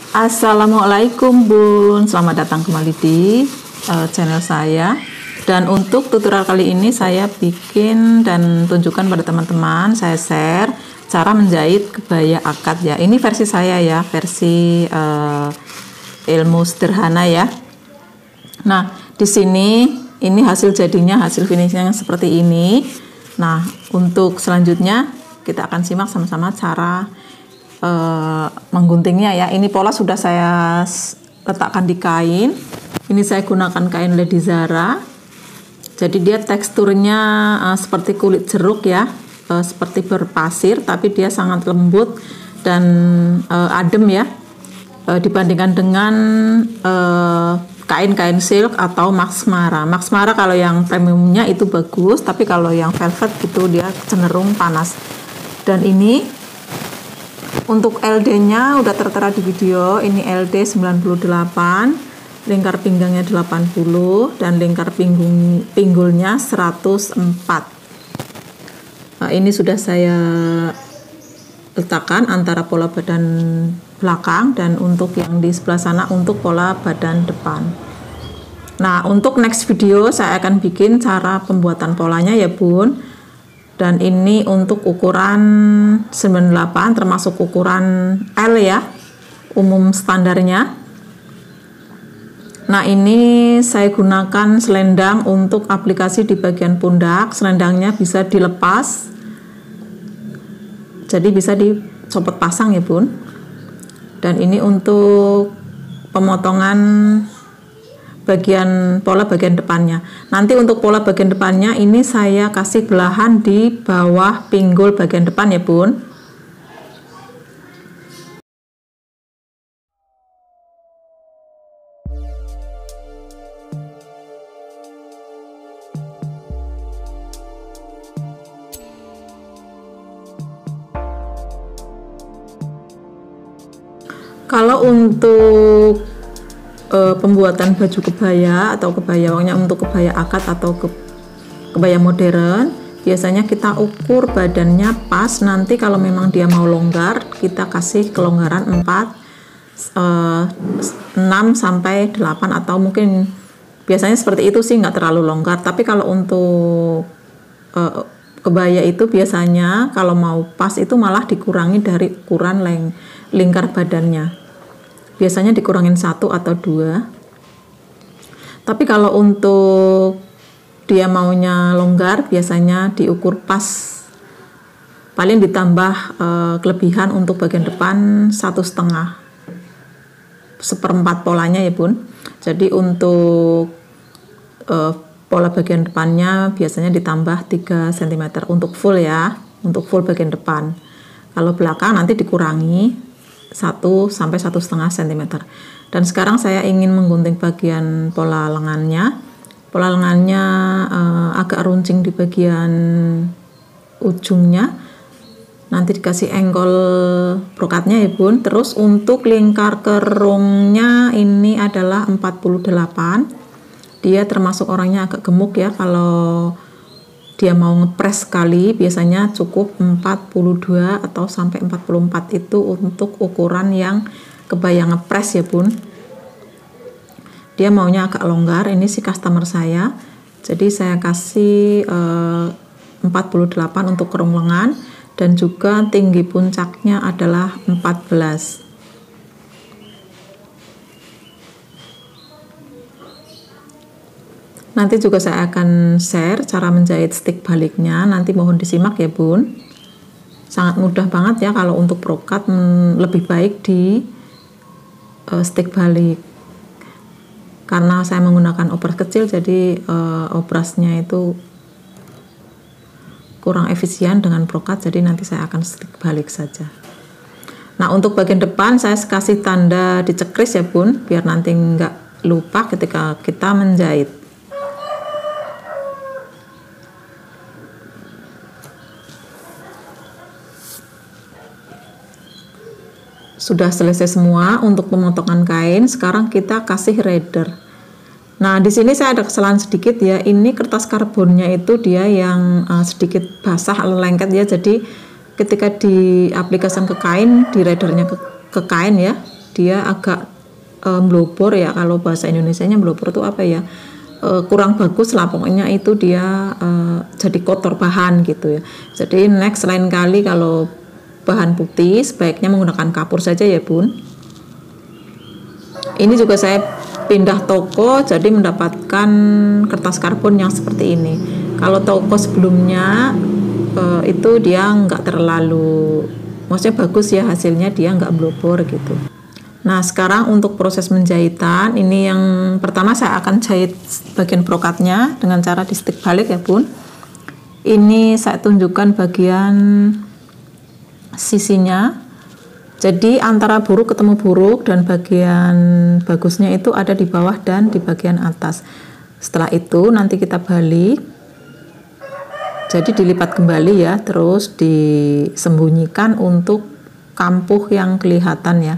Assalamualaikum Bun, selamat datang kembali di channel saya. Dan untuk tutorial kali ini saya bikin dan tunjukkan pada teman-teman, saya share cara menjahit kebaya akad ya. Ini versi saya ya, versi ilmu sederhana ya. Nah, di sini ini hasil jadinya, hasil finishnya seperti ini. Nah, untuk selanjutnya kita akan simak sama-sama cara mengguntingnya ya. Ini pola sudah saya letakkan di kain. Ini saya gunakan kain Lady Zara. Jadi dia teksturnya seperti kulit jeruk ya, seperti berpasir, tapi dia sangat lembut dan adem ya, dibandingkan dengan kain-kain silk atau Max Mara. Max Mara kalau yang premiumnya itu bagus, tapi kalau yang velvet itu dia cenderung panas. Dan ini untuk LD-nya udah tertera di video. Ini LD 98, lingkar pinggangnya 80 dan lingkar pinggulnya 104. Nah, ini sudah saya letakkan antara pola badan belakang dan untuk yang di sebelah sana untuk pola badan depan. Nah, untuk next video saya akan bikin cara pembuatan polanya ya Bun. Dan ini untuk ukuran 98 termasuk ukuran L ya, umum standarnya. Nah, ini saya gunakan selendang untuk aplikasi di bagian pundak. Selendangnya bisa dilepas, jadi bisa dicopot pasang ya Bun. Dan ini untuk pemotongan pola bagian depannya. Nanti untuk pola bagian depannya ini saya kasih belahan di bawah pinggul bagian depan ya Bun. Kalau untuk pembuatan baju kebaya atau kebaya, pokoknya untuk kebaya akad atau kebaya modern, biasanya kita ukur badannya pas. Nanti kalau memang dia mau longgar, kita kasih kelonggaran 6 sampai 8 atau mungkin biasanya seperti itu sih, nggak terlalu longgar. Tapi kalau untuk kebaya itu biasanya kalau mau pas itu malah dikurangi dari ukuran lingkar badannya. Biasanya dikurangin 1 atau 2. Tapi kalau untuk dia maunya longgar, biasanya diukur pas. Paling ditambah kelebihan untuk bagian depan 1,5 seperempat polanya ya Bun. Jadi untuk pola bagian depannya biasanya ditambah 3 cm untuk full ya, untuk full bagian depan. Kalau belakang nanti dikurangi 1 sampai 1,5 cm. Dan sekarang saya ingin menggunting bagian pola lengannya. Pola lengannya agak runcing di bagian ujungnya. Nanti dikasih angle brokatnya ya Bun. Terus untuk lingkar kerungnya ini adalah 48. Dia termasuk orangnya agak gemuk ya. Kalau dia mau ngepres sekali biasanya cukup 42 atau sampai 44 itu untuk ukuran yang kebaya ngepres ya Bun. Dia maunya agak longgar, ini si customer saya. Jadi saya kasih 48 untuk kerung lengan dan juga tinggi puncaknya adalah 14. Nanti juga saya akan share cara menjahit stick baliknya, nanti mohon disimak ya Bun. Sangat mudah banget ya, kalau untuk brokat lebih baik di stick balik. Karena saya menggunakan obras kecil, jadi obrasnya itu kurang efisien dengan brokat, jadi nanti saya akan stick balik saja. Nah, untuk bagian depan saya kasih tanda dicekris ya Bun, biar nanti nggak lupa ketika kita menjahit. Sudah selesai semua untuk pemotongan kain. Sekarang kita kasih rider. Nah, di sini saya ada kesalahan sedikit ya. Ini kertas karbonnya itu dia yang sedikit basah atau lengket ya. Jadi ketika diaplikasikan ke kain, di ridernya ke kain ya, dia agak blobor ya, kalau bahasa Indonesianya blobor itu apa ya, kurang bagus lah pokoknya, itu dia jadi kotor bahan gitu ya. Jadi next lain kali kalau bahan putih sebaiknya menggunakan kapur saja ya Bun. Ini juga saya pindah toko, jadi mendapatkan kertas karbon yang seperti ini. Kalau toko sebelumnya itu dia nggak terlalu, maksudnya bagus ya hasilnya, dia nggak blobor gitu. Nah sekarang untuk proses menjahitan, ini yang pertama saya akan jahit bagian brokatnya dengan cara di stick balik ya Bun. Ini saya tunjukkan bagian sisinya, jadi antara buruk ketemu buruk dan bagian bagusnya itu ada di bawah dan di bagian atas. Setelah itu nanti kita balik, jadi dilipat kembali ya, terus disembunyikan untuk kampuh yang kelihatan ya.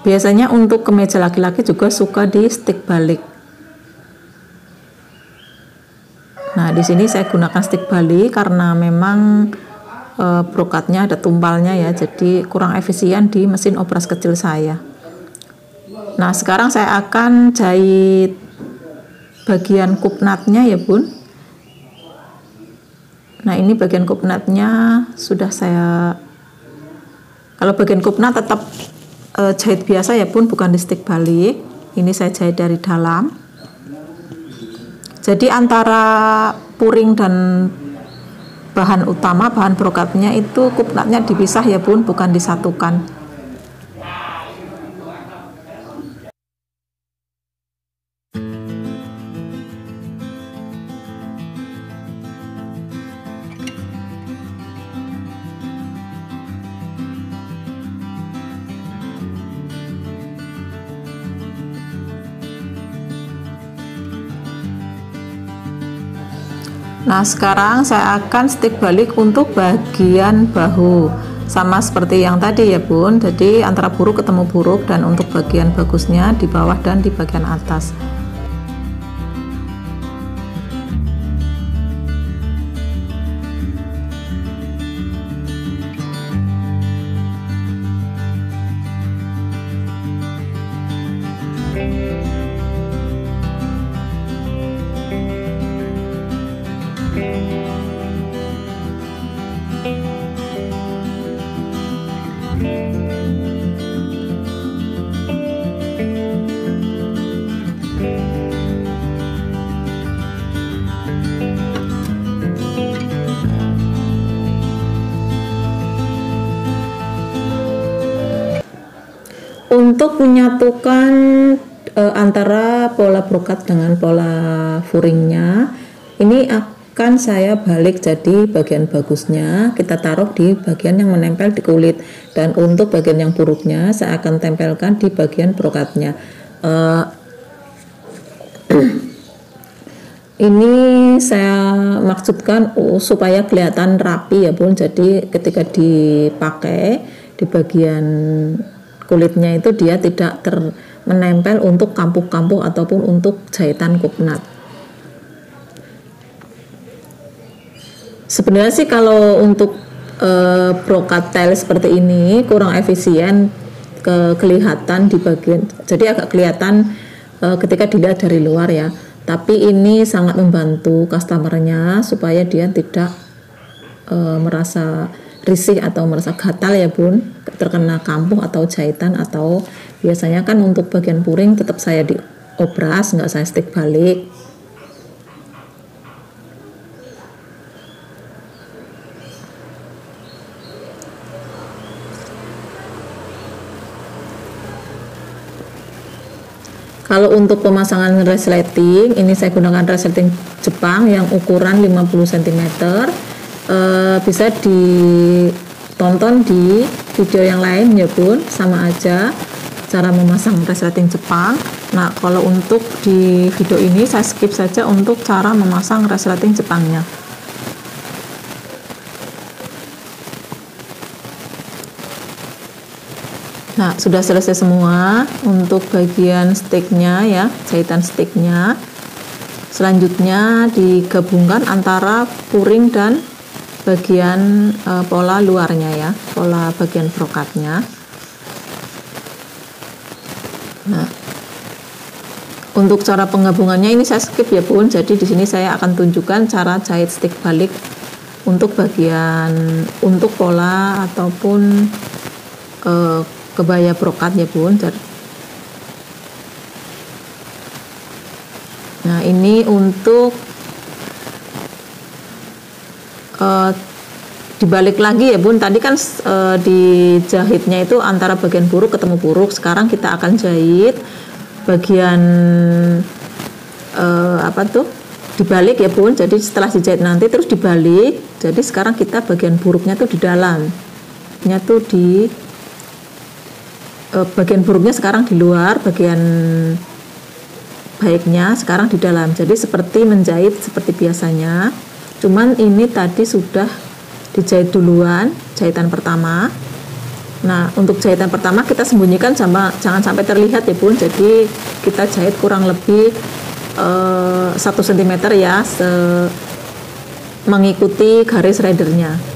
Biasanya untuk kemeja laki-laki juga suka di stick balik. Nah, di sini saya gunakan stick balik karena memang brokatnya ada tumpalnya ya, jadi kurang efisien di mesin obras kecil saya. Nah, sekarang saya akan jahit bagian kupnatnya ya Bun. Nah, ini bagian kupnatnya sudah saya, kalau bagian kupnat tetap jahit biasa ya Bun, bukan di stick balik. Ini saya jahit dari dalam. Jadi antara puring dan bahan utama, bahan brokatnya itu kupnatnya dipisah ya Bun, bukan disatukan. Nah sekarang saya akan stick balik untuk bagian bahu, sama seperti yang tadi ya Bun, jadi antara buruk ketemu buruk, dan untuk bagian bagusnya di bawah dan di bagian atas. Untuk menyatukan antara pola brokat dengan pola furingnya, ini akan saya balik, jadi bagian bagusnya kita taruh di bagian yang menempel di kulit, dan untuk bagian yang buruknya saya akan tempelkan di bagian brokatnya. Ini saya maksudkan supaya kelihatan rapi ya Bun, jadi ketika dipakai di bagian kulitnya itu dia tidak menempel untuk kampuh-kampuh ataupun untuk jahitan kupnat. Sebenarnya sih kalau untuk brokat tail seperti ini kurang efisien, kelihatan di bagian, jadi agak kelihatan ketika dilihat dari luar ya. Tapi ini sangat membantu customernya supaya dia tidak merasa risih atau merasa gatal ya Bun, terkena kampuh atau jahitan, atau biasanya kan untuk bagian puring tetap saya diobras, nggak saya stick balik. Kalau untuk pemasangan resleting, ini saya gunakan resleting Jepang yang ukuran 50 cm. Bisa ditonton di video yang lain ya Bun, sama aja cara memasang resleting Jepang. Nah kalau untuk di video ini saya skip saja untuk cara memasang resleting Jepangnya. Nah sudah selesai semua untuk bagian sticknya ya, jahitan sticknya. Selanjutnya digabungkan antara puring dan bagian pola luarnya ya, pola bagian brokatnya. Nah, untuk cara penggabungannya ini saya skip ya Bun. Jadi di sini saya akan tunjukkan cara jahit stick balik untuk bagian untuk pola ataupun kebaya brokat ya Bun. Nah, ini untuk dibalik lagi ya Bun. Tadi kan dijahitnya itu antara bagian buruk ketemu buruk. Sekarang kita akan jahit bagian dibalik ya Bun. Jadi setelah dijahit nanti terus dibalik. Jadi sekarang kita bagian buruknya tuh di dalam. Bagian buruknya sekarang di luar, bagian baiknya sekarang di dalam. Jadi seperti menjahit seperti biasanya. Cuman ini tadi sudah dijahit duluan, jahitan pertama. Nah, untuk jahitan pertama kita sembunyikan jangan sampai terlihat ya Bun. Jadi kita jahit kurang lebih 1 cm ya, mengikuti garis ridernya.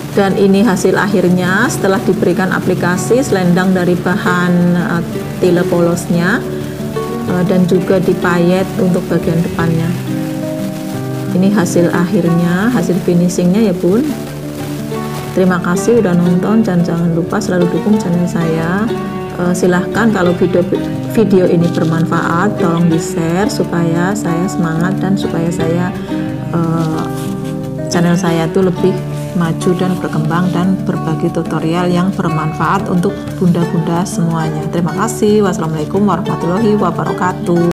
Dan ini hasil akhirnya setelah diberikan aplikasi selendang dari bahan tile polosnya dan juga dipayet untuk bagian depannya. Ini hasil akhirnya, hasil finishingnya ya Bun. Terima kasih udah nonton dan jangan lupa selalu dukung channel saya. Silahkan kalau video ini bermanfaat tolong di share supaya saya semangat dan supaya channel saya tuh lebih maju dan berkembang dan berbagi tutorial yang bermanfaat untuk bunda-bunda semuanya. Terima kasih. Wassalamualaikum warahmatullahi wabarakatuh.